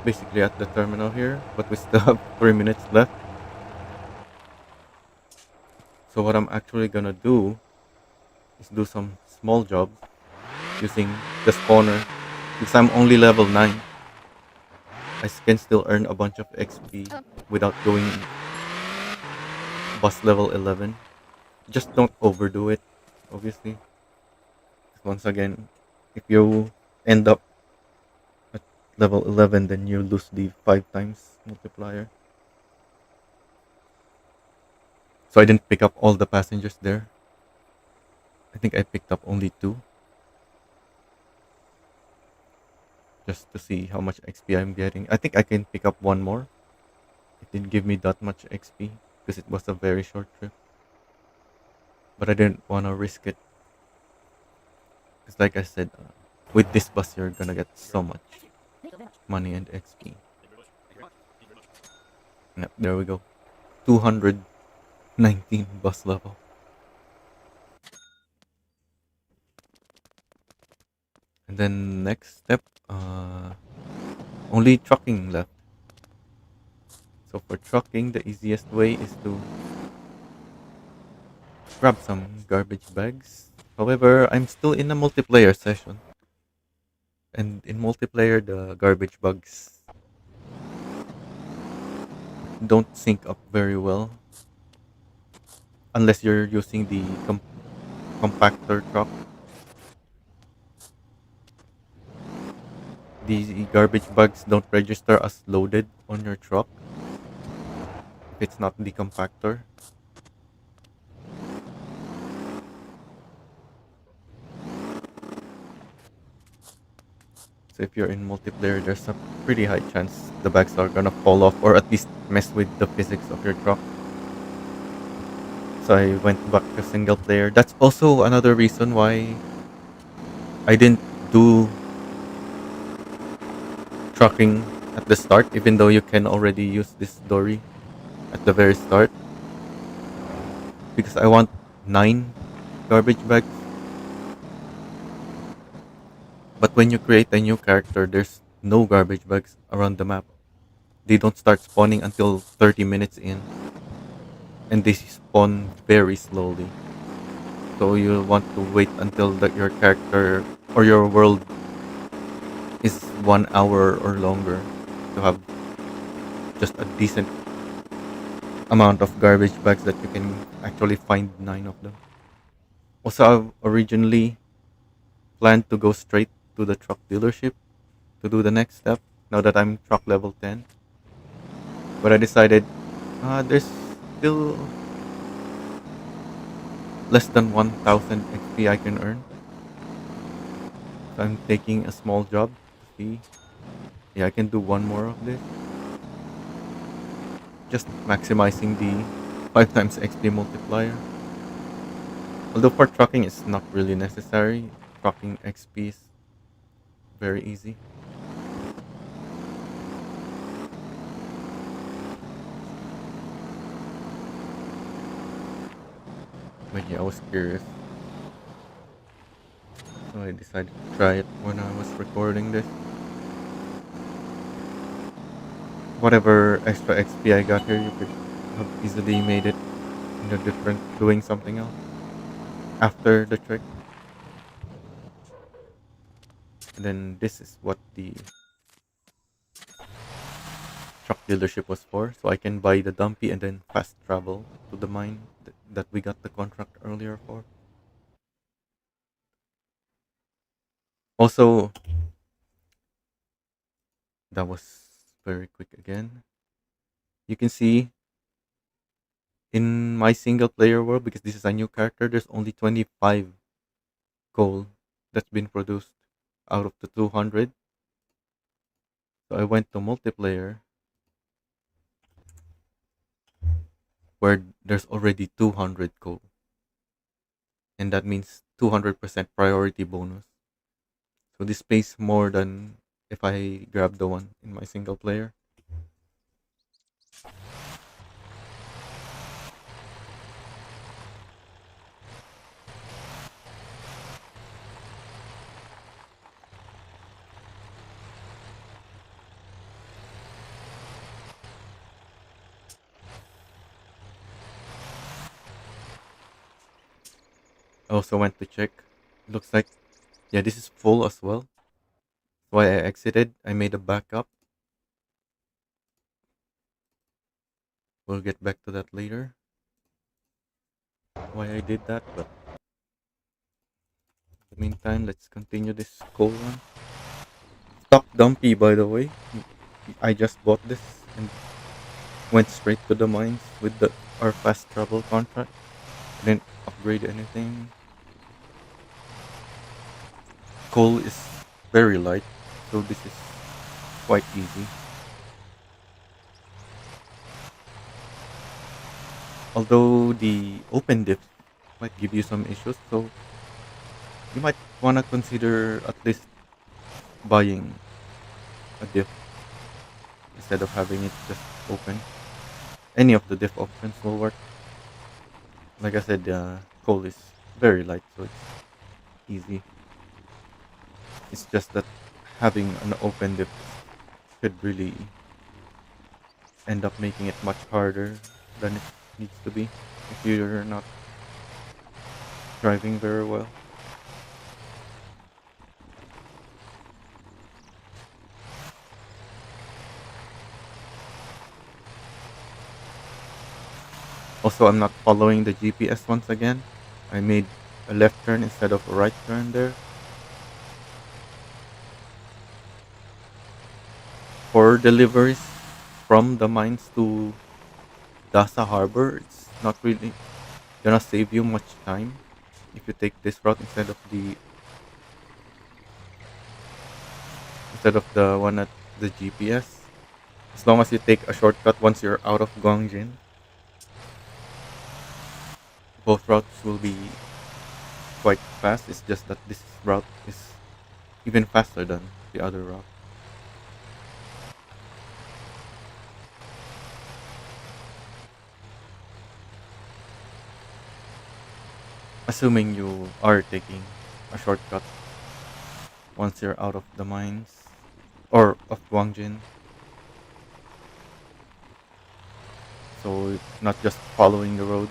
A: basically at the terminal here, but we still have 3 minutes left. So what I'm actually gonna do is do some small jobs using the spawner. Because I'm only level 9, I can still earn a bunch of XP without going boss level 11. Just don't overdo it, obviously. Once again, if you end up at level 11, then you lose the 5 times multiplier. So I didn't pick up all the passengers there. I think I picked up only 2. just to see how much XP I'm getting. I think I can pick up one more. It didn't give me that much XP because it was a very short trip. But I didn't want to risk it because, like I said, with this bus you're gonna get so much money and XP. Yep, there we go. 219 bus level. And then next step, only trucking left. So for trucking, the easiest way is to grab some garbage bags. However, I'm still in a multiplayer session. And in multiplayer, the garbage bags don't sync up very well unless you're using the compactor truck. The garbage bags don't register as loaded on your truck if it's not the compactor. So if you're in multiplayer, there's a pretty high chance the bags are gonna fall off or at least mess with the physics of your truck. So I went back to single player. That's also another reason why I didn't do trucking at the start, even though you can already use this Dory at the very start. Because I want 9 garbage bags. But when you create a new character, there's no garbage bags around the map. They don't start spawning until 30 minutes in. And they spawn very slowly. So you want to wait until your character or your world is 1 hour or longer to have just a decent amount of garbage bags that you can actually find 9 of them. Also, I originally planned to go straight to the truck dealership to do the next step now that I'm truck level 10. But I decided there's still less than 1000 XP I can earn. So I'm taking a small job to see. Yeah, I can do one more of this. Just maximizing the 5 times XP multiplier. Although for trucking it's not really necessary. Trucking XP is very easy. But yeah, I was curious. So I decided to try it when I was recording this. Whatever extra XP I got here, you could have easily made it in a different doing something else after the trick. And then this is what the truck dealership was for. So I can buy the dumpy and then fast travel to the mine that we got the contract earlier for. Also, that was very quick again. You can see in my single player world, because this is a new character, there's only 25 coal that's been produced out of the 200. So I went to multiplayer where there's already 200 coal. And that means 200% priority bonus. So this pays more than if I grab the one in my single player. I also went to check. Looks like, yeah, this is full as well. So I exited. I made a backup. We'll get back to that later. Why I did that, but in the meantime, let's continue this coal run. Stock dumpy, by the way. I just bought this and went straight to the mines with our fast travel contract. Didn't upgrade anything. Coal is very light. So this is quite easy. Although the open diff might give you some issues, so you might want to consider at least buying a diff instead of having it just open. Any of the diff options will work. Like I said, coal is very light, so it's easy. It's just that having an open diff could really end up making it much harder than it needs to be if you're not driving very well. Also, I'm not following the GPS once again. I made a left turn instead of a right turn there. For deliveries from the mines to Dasa Harbor, it's not really gonna save you much time if you take this route instead of the one at the GPS. As long as you take a shortcut once you're out of Gwangjin, both routes will be quite fast. It's just that this route is even faster than the other route. Assuming you are taking a shortcut once you're out of the mines or of Gwangjin. So not just following the road.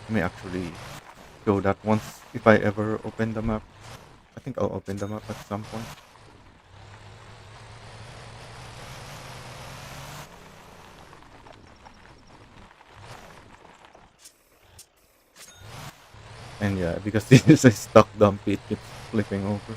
A: I may actually show that once if I ever open the map. I think I'll open the map at some point. And yeah, because this is a stock dumpy, it keeps flipping over.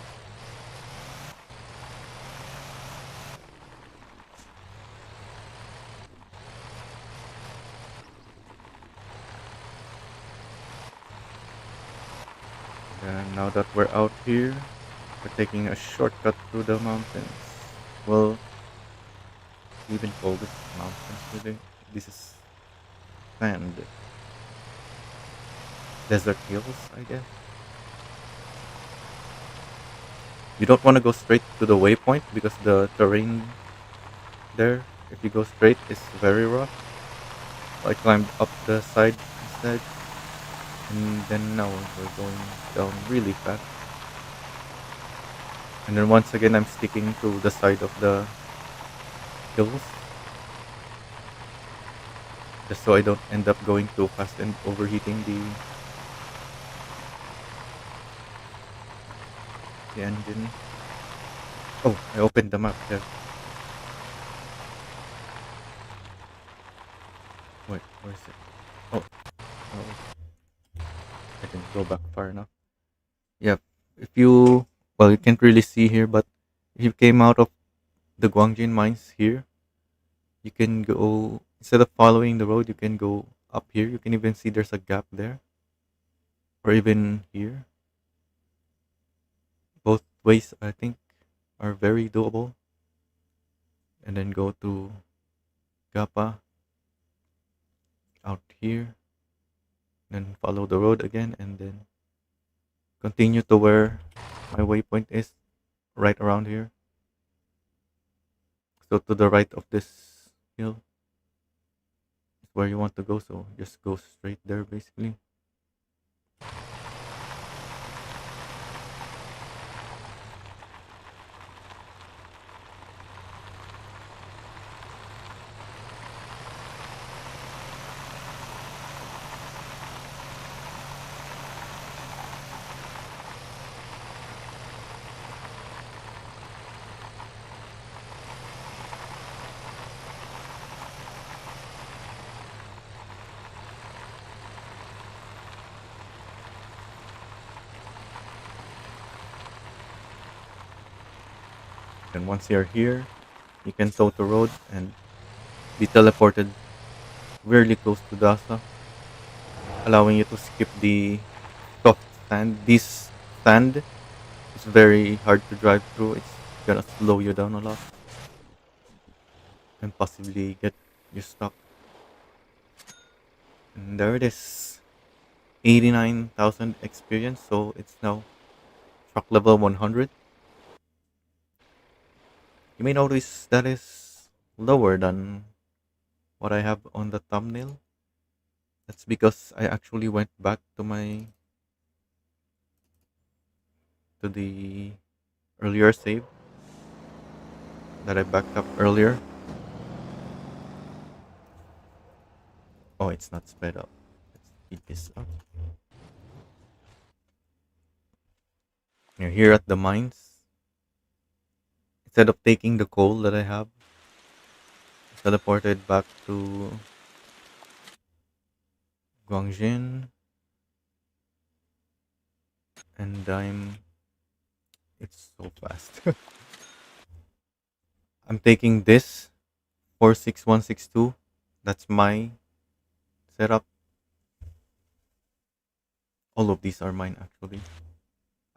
A: And now that we're out here, we're taking a shortcut through the mountains. Well, we even call this mountains really. This is sand. Desert hills, I guess. You don't want to go straight to the waypoint because the terrain there, if you go straight, is very rough. So I climbed up the side instead, and then now we're going down really fast. And then once again, I'm sticking to the side of the hills, just so I don't end up going too fast and overheating the engine. Oh, I opened the map there. Wait, where is it? Oh, oh, I didn't go back far enough. Yeah, if you, well, you can't really see here, but if you came out of the Gwangjin mines here, you can go, instead of following the road, you can go up here. You can even see there's a gap there, or even here. Both ways, I think, are very doable. And then go to Gapa out here, then follow the road again, and then continue to where my waypoint is, right around here. So to the right of this hill is where you want to go. So just go straight there, basically. And once you're here, you can tow the road and be teleported really close to Dasa. allowing you to skip the soft sand. This sand is very hard to drive through. It's gonna slow you down a lot and possibly get you stuck. And there it is. 89,000 experience, so it's now truck level 100. You may notice that is lower than what I have on the thumbnail. That's because I actually went back to the earlier save that I backed up earlier. Oh, it's not sped up. Let's speed this up. You're here at the mines. Instead of taking the coal that I have, teleported back to Gwangjin, and it's so fast. I'm taking this 46162. That's my setup. All of these are mine actually.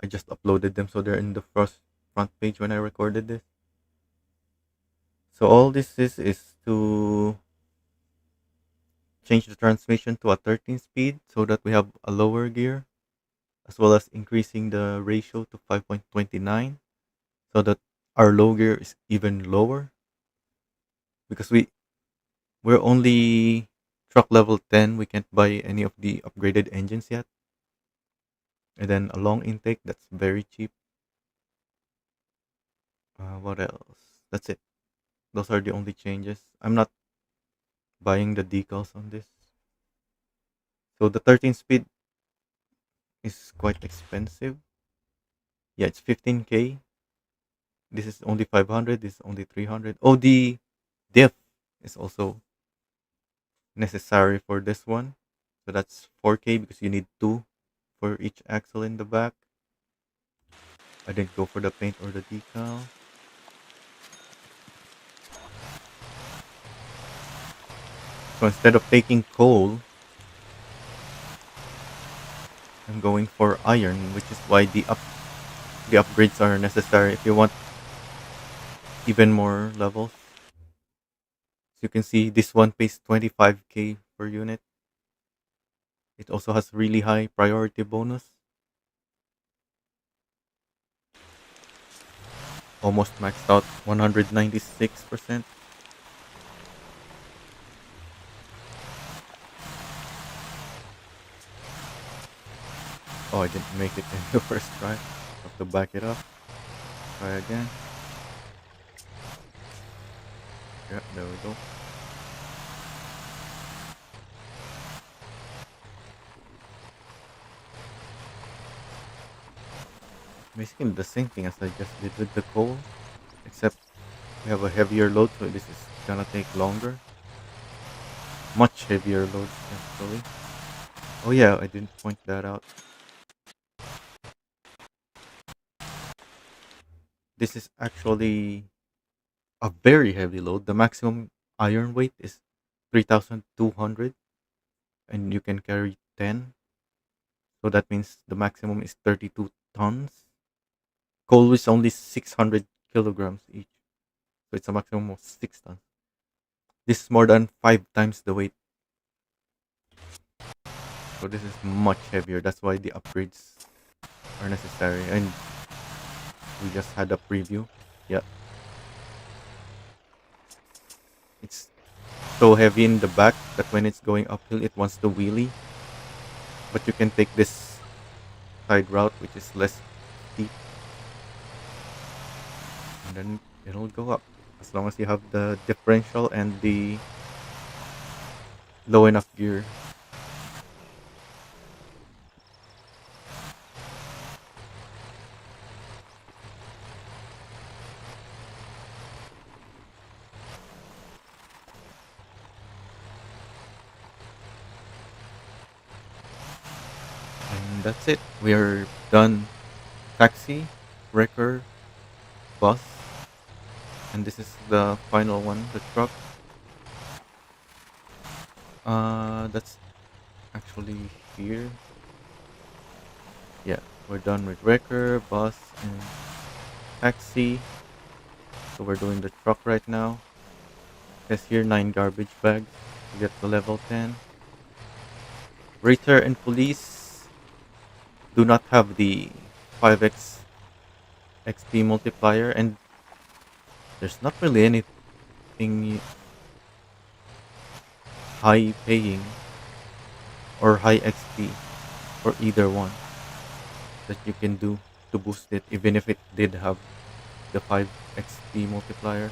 A: I just uploaded them so they're in the first front page when I recorded this. So all this is to change the transmission to a 13 speed so that we have a lower gear, as well as increasing the ratio to 5.29 so that our low gear is even lower, because we're only truck level 10. We can't buy any of the upgraded engines yet. And then a long intake that's very cheap. What else? That's it. Those are the only changes. I'm not buying the decals on this. So the 13 speed is quite expensive. Yeah, it's 15K. This is only 500. This is only 300. Oh, the diff is also necessary for this one. So that's 4K because you need two for each axle in the back. I didn't go for the paint or the decal. So instead of taking coal, I'm going for iron, which is why the upgrades are necessary if you want even more levels. So you can see this one pays 25K per unit. It also has really high priority bonus. Almost maxed out 196%. Oh, I didn't make it in the first try. Have to back it up. Try again. Yeah, there we go. Basically the same thing as I just did with the coal, except we have a heavier load, so this is gonna take longer. Much heavier loads actually. Oh yeah, I didn't point that out. This is actually a very heavy load. The maximum iron weight is 3,200 and you can carry 10. So that means the maximum is 32 tons. Coal is only 600 kilograms each. So it's a maximum of 6 tons. This is more than 5 times the weight. So this is much heavier. That's why the upgrades are necessary. And we just had a preview. Yeah. It's so heavy in the back that when it's going uphill, it wants to wheelie. But you can take this side route, which is less steep, and then it'll go up as long as you have the differential and the low enough gear. And that's it. We are done. Taxi, wrecker, bus, and this is the final one, the truck. That's actually actually here. Yeah, we're done with wrecker, bus, and taxi. So we're doing the truck right now. Says here 9 garbage bags to get to level 10. Rater and police do not have the 5x XP multiplier, and there's not really anything high paying or high XP for either one that you can do to boost it, even if it did have the 5 XP multiplier.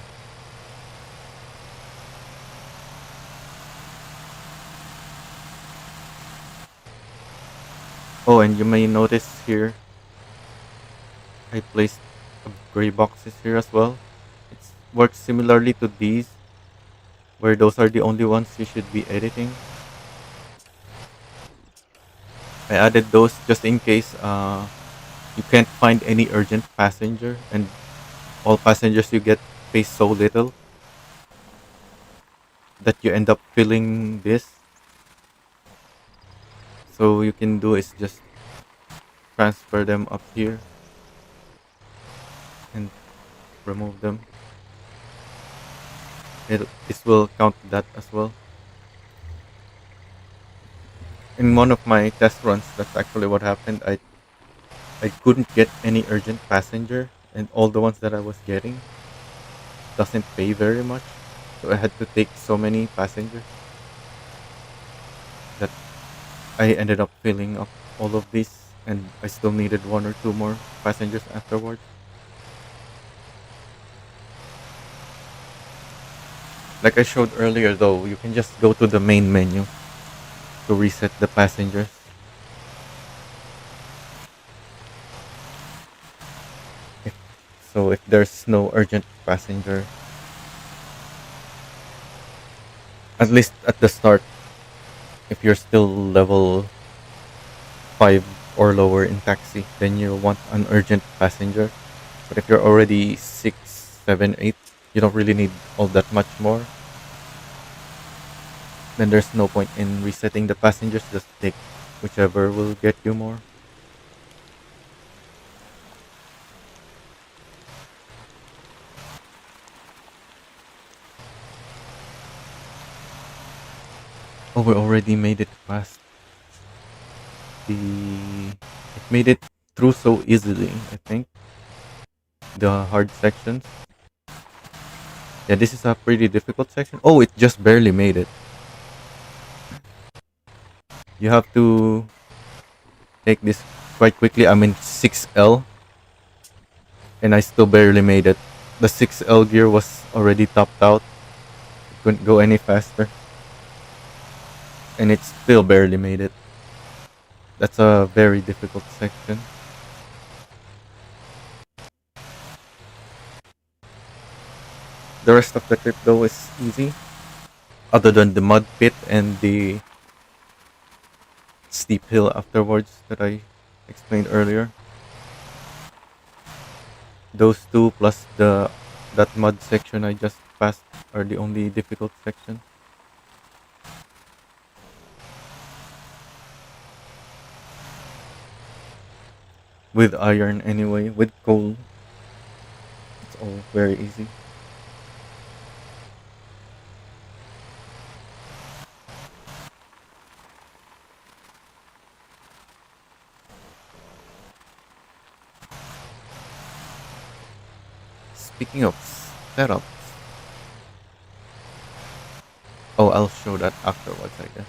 A: Oh, and you may notice here I placed gray boxes here as well. It works similarly to these, where those are the only ones you should be editing. I added those just in case you can't find any urgent passenger, and all passengers you get pay so little that you end up filling this. So you can do is just transfer them up here and remove them. This will count that as well. In one of my test runs, that's actually what happened. I couldn't get any urgent passenger, and all the ones that I was getting doesn't pay very much. So I had to take so many passengers that I ended up filling up all of these, and I still needed one or two more passengers afterwards. Like I showed earlier though, you can just go to the main menu to reset the passengers. If, so if there's no urgent passenger, at least at the start, if you're still level 5 or lower in taxi, then you want an urgent passenger. But if you're already 6, 7, 8, you don't really need all that much more. Then there's no point in resetting the passengers, just take whichever will get you more. Oh, we already made it past the... It made it through so easily, I think. The hard sections. Yeah, this is a pretty difficult section. Oh, it just barely made it. You have to take this quite quickly. I'm in 6L, and I still barely made it. The 6L gear was already topped out. It couldn't go any faster. And it still barely made it. That's a very difficult section. The rest of the trip though is easy. Other than the mud pit and the steep hill afterwards that I explained earlier. Those two plus the that mud section I just passed are the only difficult section. With iron anyway, with coal, it's all very easy. Speaking of setups, oh, I'll show that afterwards, I guess.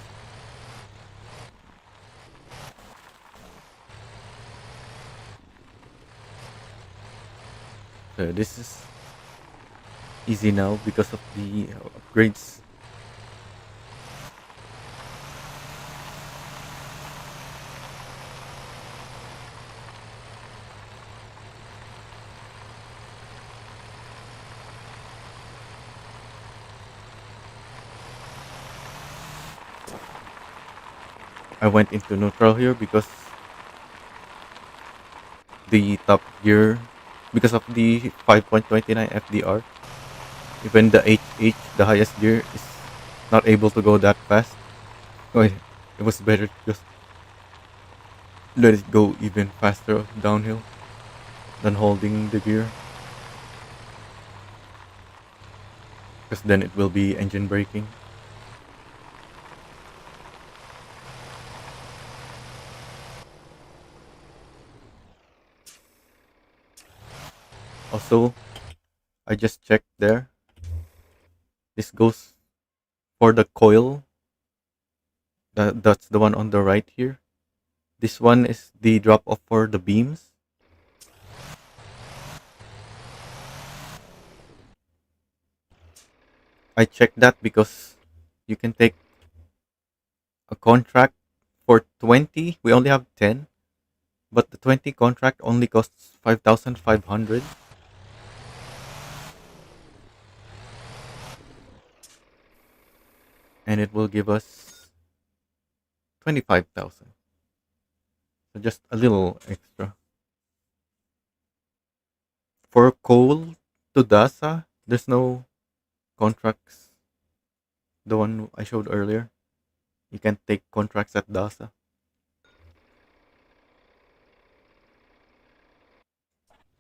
A: So this is easy now because of the upgrades. I went into neutral here because the top gear, because of the 5.29 FDR, even the HH, the highest gear, is not able to go that fast. Oh, it It was better to just let it go even faster downhill than holding the gear, because then it will be engine braking. Also, I just checked there. This goes for the coil. That's the one on the right here. This one is the drop off for the beams. I checked that because you can take a contract for 20. We only have 10, but the 20 contract only costs 5,500, and it will give us 25,000. So just a little extra. For coal to Dasa, there's no contracts. The one I showed earlier, you can take contracts at Dasa.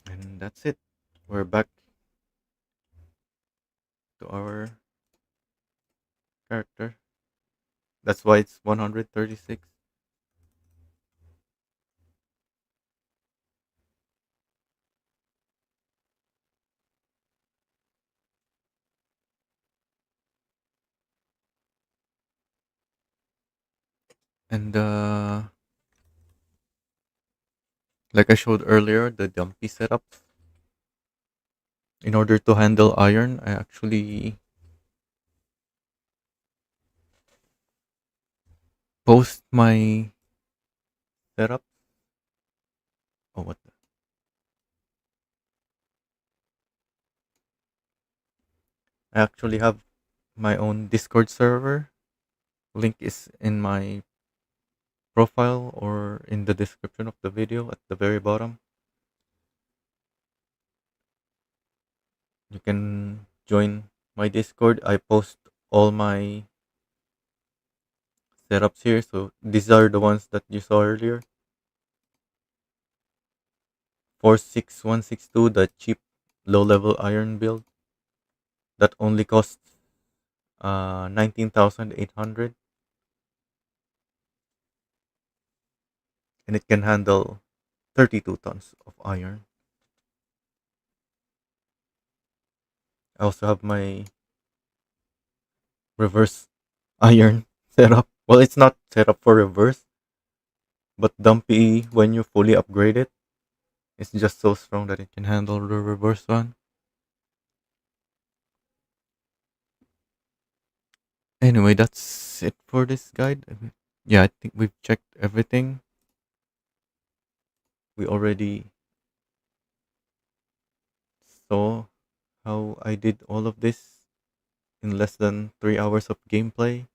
A: And that's it. We're back to our character. That's why it's 136. And like I showed earlier, the dumpy setup. In order to handle iron, I actually post my setup. Oh, what? I actually have my own Discord server. Link is in my profile or in the description of the video at the very bottom. You can join my Discord. I post all my setups here. So these are the ones that you saw earlier. 46162, the cheap low level iron build that only costs 19,800, and it can handle 32 tons of iron. I also have my reverse iron setup. Well, it's not set up for reverse, but dumpy when you fully upgrade it. It's just so strong that it can handle the reverse one. Anyway, that's it for this guide. Yeah, I think we've checked everything. We already saw how I did all of this in less than 3 hours of gameplay.